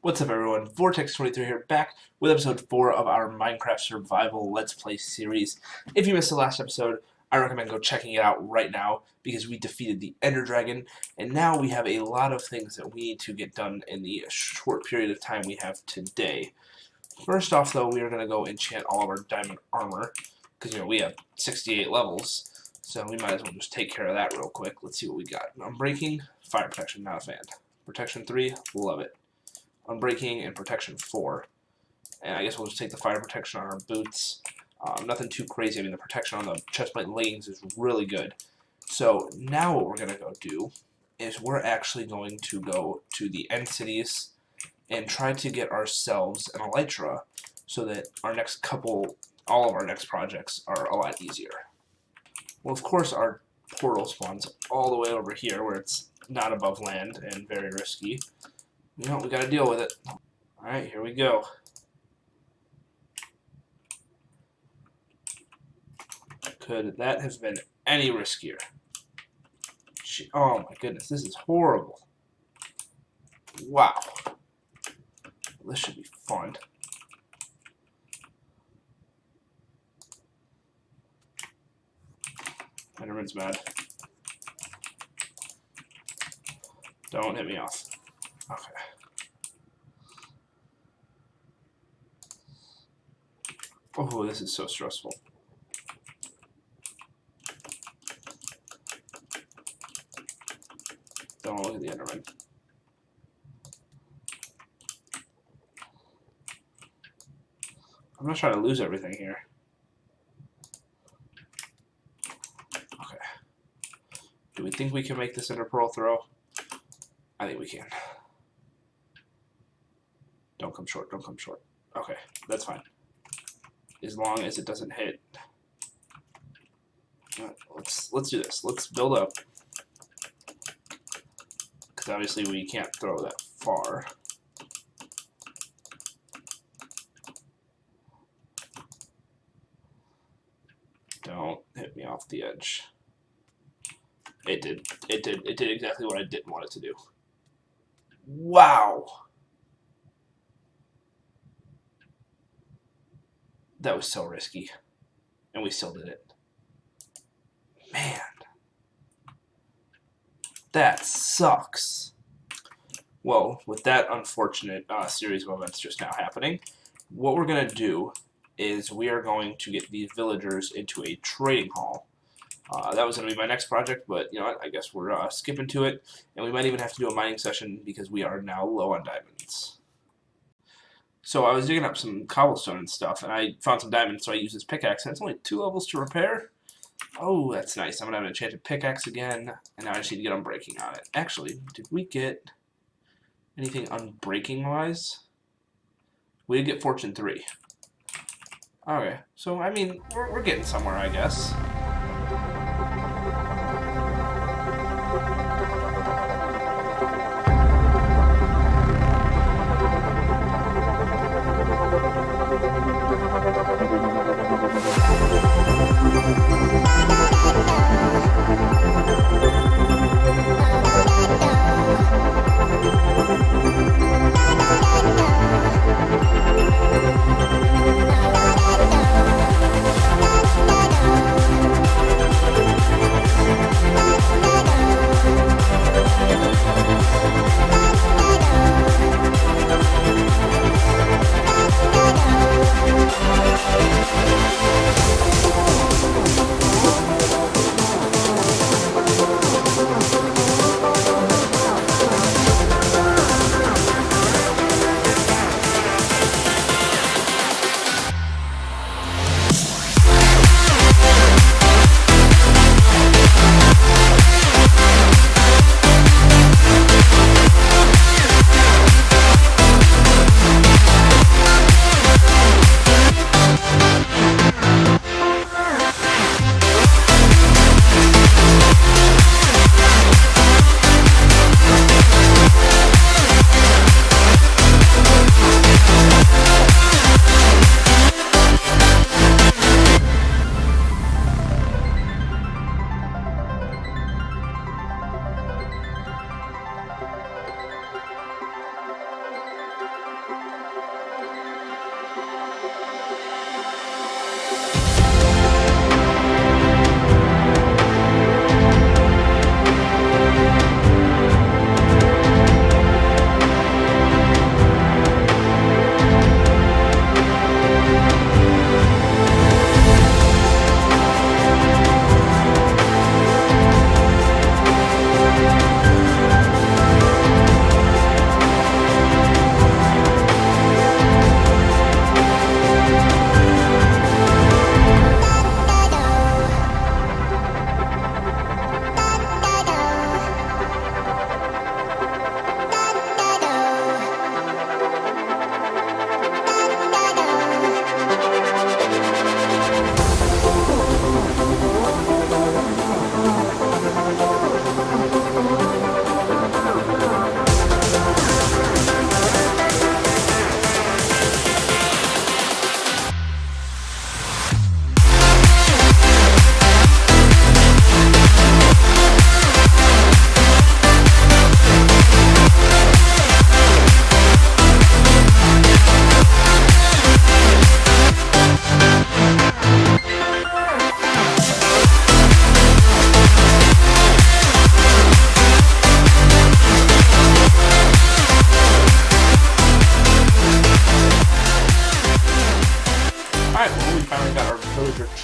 What's up everyone, Vortex23 here, back with episode 4 of our Minecraft Survival Let's Play series. If you missed the last episode, I recommend go checking it out right now, because we defeated the Ender Dragon, and now we have a lot of things that we need to get done in the short period of time we have today. First off though, we are going to go enchant all of our diamond armor, because we have 68 levels, so we might as well just take care of that real quick. Let's see what we got. Unbreaking, fire protection, not a fan. Protection 3, love it. Unbreaking and protection 4, and I guess we'll just take the fire protection on our boots. Nothing too crazy. I mean, the protection on the chestplate and leggings is really good. So now what we're gonna go do is we're actually going to go to the end cities and try to get ourselves an elytra, so that all of our next projects are a lot easier. Well, of course, our portal spawns all the way over here, where it's not above land and very risky. We gotta deal with it. Alright, here we go. Could that have been any riskier? Oh my goodness, this is horrible. Wow. This should be fun. Enderman's mad. Don't hit me off. Okay. Oh, this is so stressful. Don't look at the Enderman. I'm not trying to lose everything here. Okay. Do we think we can make this Ender Pearl throw? I think we can. Don't come short, don't come short. Okay, that's fine. As long as it doesn't hit. Let's do this. Let's build up. Because obviously we can't throw that far. Don't hit me off the edge. It did. It did exactly what I didn't want it to do. Wow! That was so risky. And we still did it. Man. That sucks. Well, with that unfortunate series of events just now happening, what we're going to do is we are going to get these villagers into a trading hall. That was going to be my next project, but you know what? I guess we're skipping to it, and we might even have to do a mining session because we are now low on diamonds. So I was digging up some cobblestone and stuff, and I found some diamonds, so I used this pickaxe, and it's only 2 levels to repair. Oh, that's nice. I'm going to have an enchanted pickaxe again, and now I just need to get unbreaking on it. Actually, did we get anything unbreaking-wise? We did get Fortune 3. Okay, so, I mean, we're getting somewhere, I guess.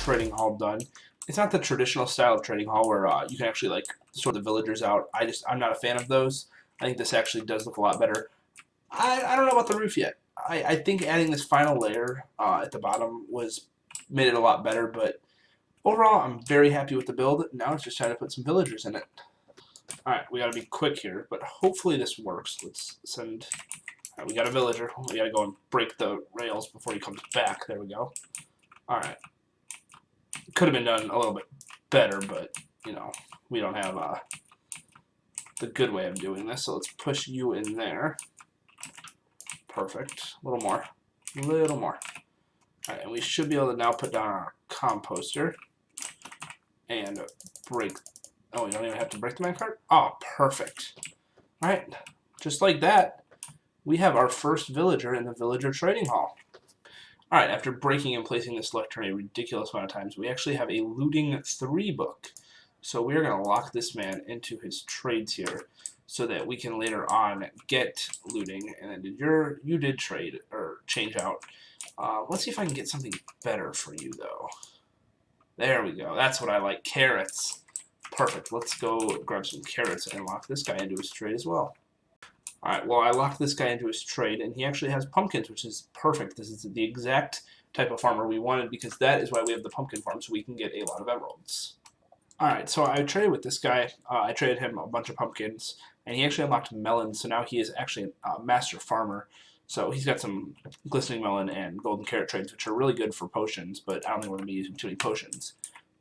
trading hall done. It's not the traditional style of trading hall where you can actually like sort the villagers out. I'm not a fan of those. I think this actually does look a lot better. I don't know about the roof yet. I think adding this final layer at the bottom made it a lot better, but overall I'm very happy with the build. Now it's just time to put some villagers in it. Alright, we gotta be quick here, but hopefully this works. Let's send... Alright, we got a villager. We gotta go and break the rails before he comes back. There we go. Alright. Could have been done a little bit better, but, you know, we don't have the good way of doing this, so let's push you in there. Perfect. A little more. A little more. Alright, and we should be able to now put down our composter and break... Oh, you don't even have to break the minecart? Oh, perfect. Alright, just like that, we have our first villager in the villager trading hall. Alright, after breaking and placing this lectern a ridiculous amount of times, we actually have a looting 3 book. So we are going to lock this man into his trades here so that we can later on get looting. And then you did trade or change out. Let's see if I can get something better for you, though. There we go. That's what I like. Carrots. Perfect. Let's go grab some carrots and lock this guy into his trade as well. Alright, well, I locked this guy into his trade, and he actually has pumpkins, which is perfect. This is the exact type of farmer we wanted, because that is why we have the pumpkin farm, so we can get a lot of emeralds. Alright, so I traded with this guy. I traded him a bunch of pumpkins, and he actually unlocked melons, so now he is actually a master farmer. So he's got some glistening melon and golden carrot trades, which are really good for potions, but I don't think we're going to be using too many potions.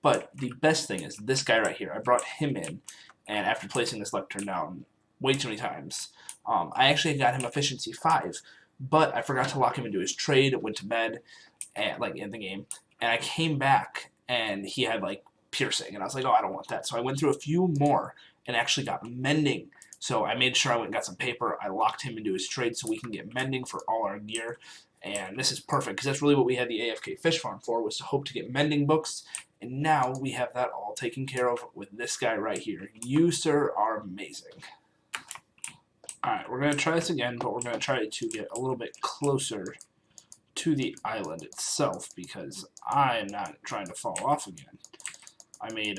But the best thing is this guy right here. I brought him in, and after placing this lectern down way too many times, I actually got him efficiency 5, but I forgot to lock him into his trade, went to bed, and like in the game, and I came back, and he had like piercing, and I was like, oh, I don't want that. So I went through a few more and actually got mending. So I made sure I went and got some paper. I locked him into his trade so we can get mending for all our gear, and this is perfect because that's really what we had the AFK fish farm for, was to hope to get mending books. And now we have that all taken care of with this guy right here. You, sir, are amazing. Alright, we're going to try this again, but we're going to try to get a little bit closer to the island itself, because I am not trying to fall off again. I made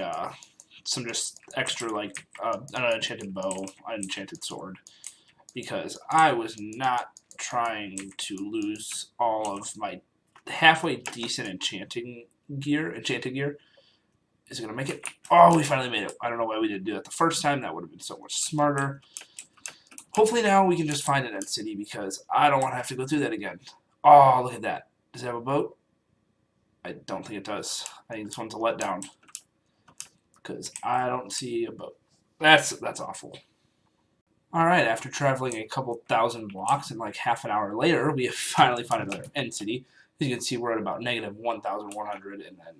some just extra, like, an enchanted bow, an enchanted sword, because I was not trying to lose all of my halfway decent enchanted gear. Is it going to make it? Oh, we finally made it. I don't know why we didn't do that the first time. That would have been so much smarter. Hopefully now we can just find an end city, because I don't want to have to go through that again. Oh, look at that. Does it have a boat? I don't think it does. I think this one's a letdown, because I don't see a boat. That's awful. Alright, after traveling a couple thousand blocks and like half an hour later, we have finally found another end city. As you can see, we're at about negative 1,100 and then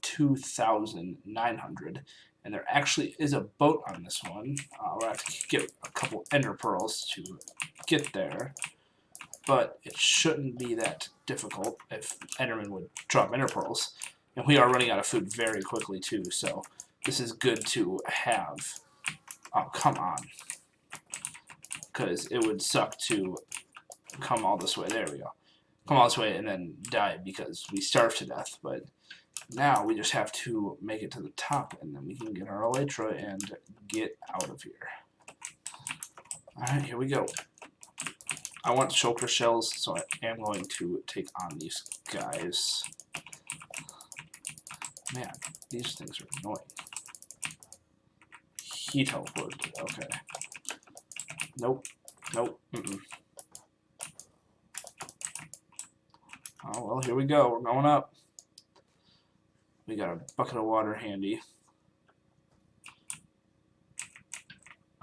2,900. And there actually is a boat on this one. We'll have to get a couple ender pearls to get there. But it shouldn't be that difficult if Enderman would drop ender pearls. And we are running out of food very quickly too, so this is good to have. Oh, come on. Because it would suck to come all this way. There we go. Come all this way and then die because we starved to death. But now we just have to make it to the top, and then we can get our elytra and get out of here. Alright, here we go. I want shulker shells, so I am going to take on these guys. Man, these things are annoying. He teleported. Okay. Nope. Nope. Oh, well, here we go. We're going up. We got a bucket of water handy.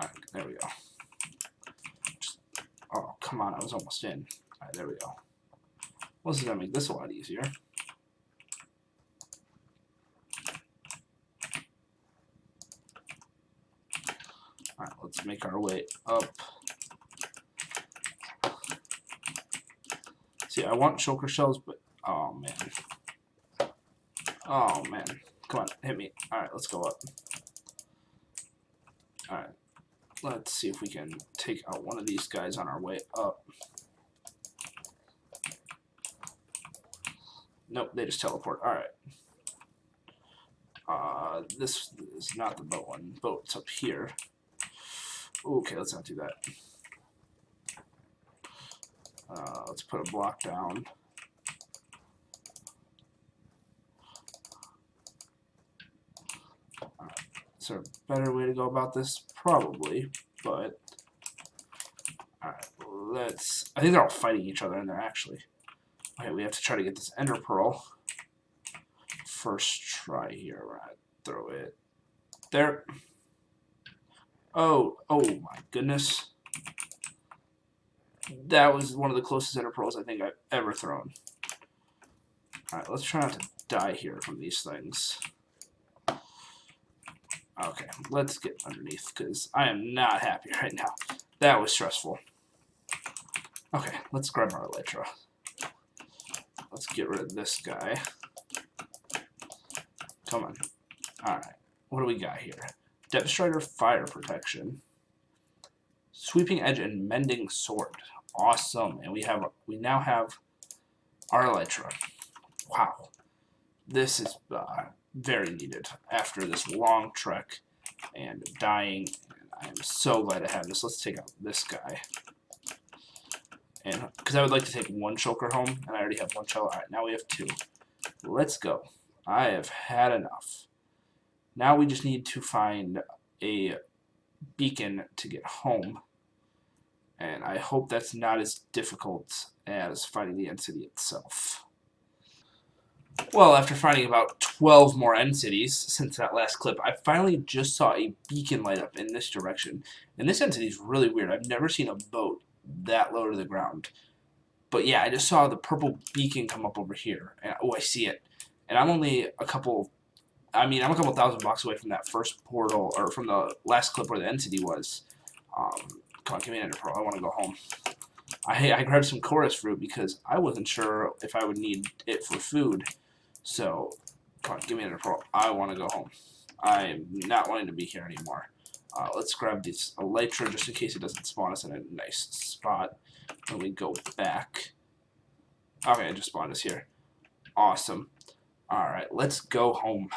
Alright, there we go. Oh, come on, I was almost in. Alright, there we go. Well, this is going to make this a lot easier. Alright, let's make our way up. See, I want shulker shells, but... oh, man. Oh, man. Come on, hit me. Alright, let's go up. Alright. Let's see if we can take out one of these guys on our way up. Nope, they just teleport. Alright. This is not the boat one. Boat's up here. Okay, let's not do that. Let's put a block down. Is there a better way to go about this? Probably, but alright, I think they're all fighting each other in there, actually. Okay, we have to try to get this ender pearl. First try here. We're gonna throw it there. Oh my goodness. That was one of the closest ender pearls I think I've ever thrown. Alright, let's try not to die here from these things. Okay, let's get underneath, because I am not happy right now. That was stressful. Okay, let's grab our elytra. Let's get rid of this guy. Come on. Alright, what do we got here? Depth Strider Fire Protection. Sweeping Edge and Mending Sword. Awesome. And we now have our elytra. Wow. This is very needed after this long trek and dying. And I am so glad to have this. Let's take out this guy. And because I would like to take one shulker home, and I already have one shell. Alright, now we have two. Let's go. I have had enough. Now we just need to find a beacon to get home. And I hope that's not as difficult as finding the end city itself. Well, after finding about 12 more end cities since that last clip, I finally just saw a beacon light up in this direction. And this end city is really weird. I've never seen a boat that low to the ground. But yeah, I just saw the purple beacon come up over here. And, oh, I see it. And I'm only a couple thousand blocks away from that first portal, or from the last clip where the end city was. Come on, give me an ender pearl. I want to go home. I grabbed some chorus fruit because I wasn't sure if I would need it for food. So, come on, give me an ender pearl. I want to go home. I'm not wanting to be here anymore. Let's grab this elytra just in case it doesn't spawn us in a nice spot when we go back. Okay, it just spawned us here. Awesome. Alright, let's go home.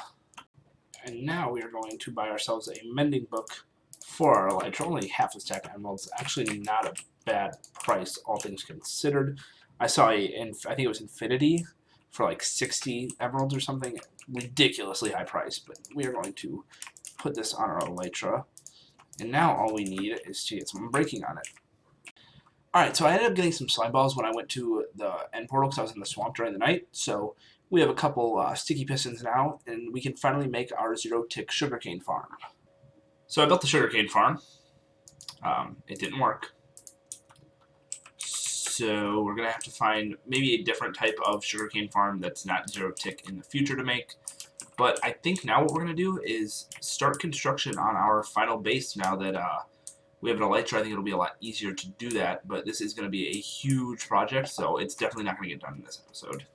And now we are going to buy ourselves a mending book for our elytra. Only half a stack of emeralds. Actually not a bad price, all things considered. I saw I think it was Infinity for like 60 emeralds or something. Ridiculously high price, but we are going to put this on our elytra. And now all we need is to get some breaking on it. Alright, so I ended up getting some slime balls when I went to the end portal because I was in the swamp during the night. So we have a couple sticky pistons now, and we can finally make our zero-tick sugarcane farm. So I built the sugarcane farm. It didn't work. So we're going to have to find maybe a different type of sugarcane farm that's not zero-tick in the future to make. But I think now what we're going to do is start construction on our final base now that we have an elytra. I think it'll be a lot easier to do that, but this is going to be a huge project, so it's definitely not going to get done in this episode.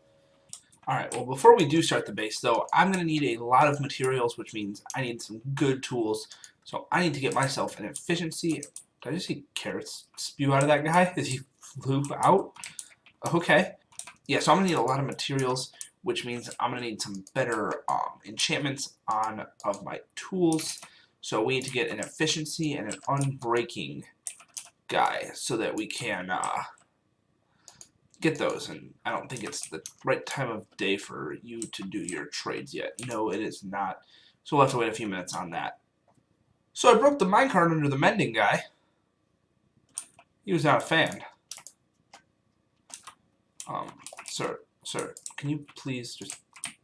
Alright, well before we do start the base though, I'm going to need a lot of materials, which means I need some good tools. So I need to get myself an efficiency. Did I just see carrots spew out of that guy as he flew out? Okay. Yeah, so I'm going to need a lot of materials, which means I'm going to need some better enchantments of my tools. So we need to get an efficiency and an unbreaking guy so that we can get those. And I don't think it's the right time of day for you to do your trades yet. No, it is not. So we'll have to wait a few minutes on that. So I broke the minecart under the mending guy. He was not a fan. Sir, can you please just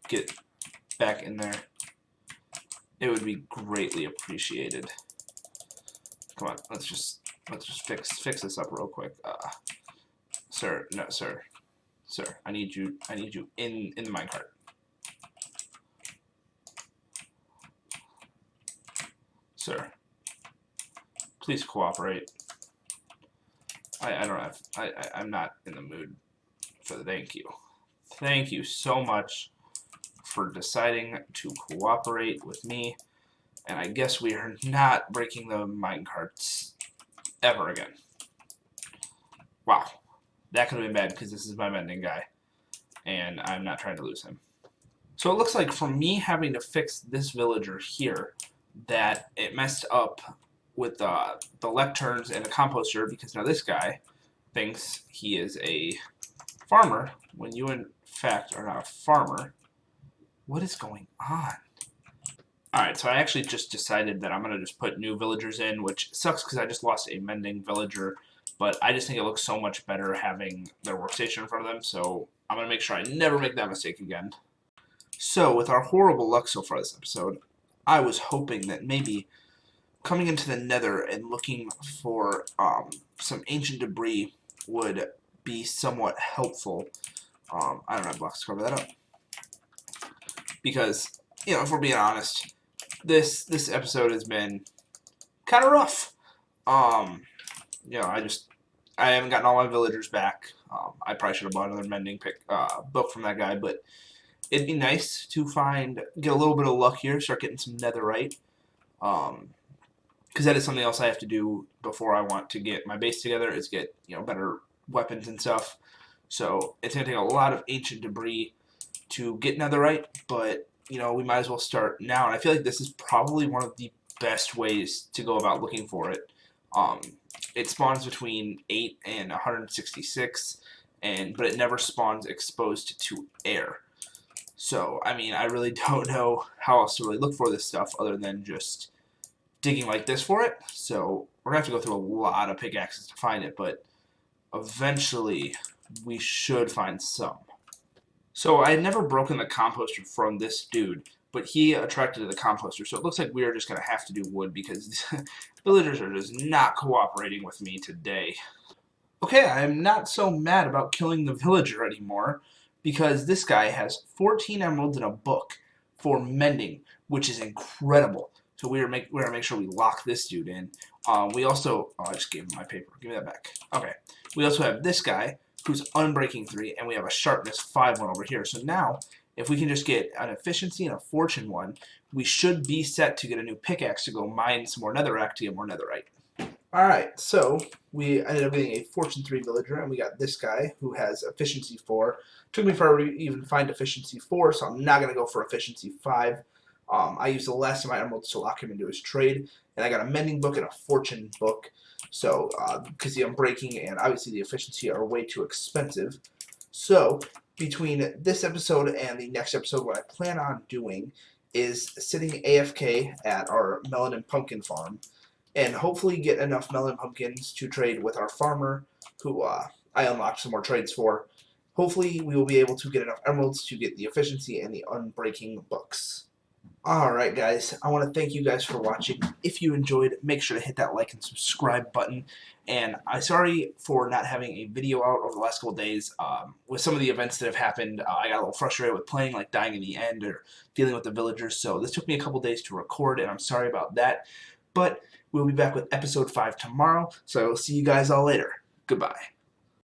get back in there? It would be greatly appreciated. Come on, let's just fix this up real quick. Sir, no, sir, I need you in the minecart. Sir, please cooperate. I'm not in the mood for the thank you. Thank you so much for deciding to cooperate with me. And I guess we are not breaking the minecarts ever again. Wow. That could have been bad because this is my mending guy. And I'm not trying to lose him. So it looks like for me having to fix this villager here, that it messed up with the lecterns and the composter, because now this guy thinks he is a farmer when you in fact are not a farmer. What is going on? Alright, so I actually just decided that I'm going to just put new villagers in, which sucks because I just lost a mending villager, but I just think it looks so much better having their workstation in front of them, so I'm going to make sure I never make that mistake again. So, with our horrible luck so far this episode, I was hoping that maybe coming into the nether and looking for some ancient debris would be somewhat helpful. I don't have blocks to cover that up. Because, if we're being honest, this episode has been kind of rough. I haven't gotten all my villagers back. I probably should have bought another mending book from that guy, but it'd be nice to get a little bit of luck here, start getting some netherite. Because that is something else I have to do before I want to get my base together, is get better weapons and stuff. So it's going to take a lot of ancient debris to get netherite, but we might as well start now. And I feel like this is probably one of the best ways to go about looking for it. It spawns between 8 and 166, but it never spawns exposed to air. So, I mean, I really don't know how else to really look for this stuff other than just digging like this for it. So, we're going to have to go through a lot of pickaxes to find it, but eventually we should find some. So, I had never broken the composter from this dude, but he attracted the composter, so it looks like we are just going to have to do wood because villagers are just not cooperating with me today. Okay, I'm not so mad about killing the villager anymore, because this guy has 14 emeralds and a book for mending, which is incredible. So we're going to make sure we lock this dude in. We also, I just gave him my paper. Give me that back. Okay. We also have this guy who's unbreaking 3, and we have a sharpness 5 one over here. So now, if we can just get an efficiency and a fortune 1, we should be set to get a new pickaxe to go mine some more netherrack to get more netherite. Alright, so we ended up getting a Fortune 3 villager, and we got this guy who has Efficiency 4. Took me forever to even find Efficiency 4, so I'm not going to go for Efficiency 5. I used the last of my emeralds to lock him into his trade, and I got a Mending book and a Fortune book, so, because the Unbreaking and obviously the Efficiency are way too expensive. So, between this episode and the next episode, what I plan on doing is sitting AFK at our melon and pumpkin farm, and hopefully get enough melon pumpkins to trade with our farmer, who I unlocked some more trades for. Hopefully we will be able to get enough emeralds to get the efficiency and the unbreaking books. Alright guys, I want to thank you guys for watching. If you enjoyed, make sure to hit that like and subscribe button. And I'm sorry for not having a video out over the last couple days. With some of the events that have happened, I got a little frustrated with playing, like dying in the end or dealing with the villagers. So this took me a couple days to record, and I'm sorry about that. But we'll be back with episode 5 tomorrow, so I will see you guys all later. Goodbye.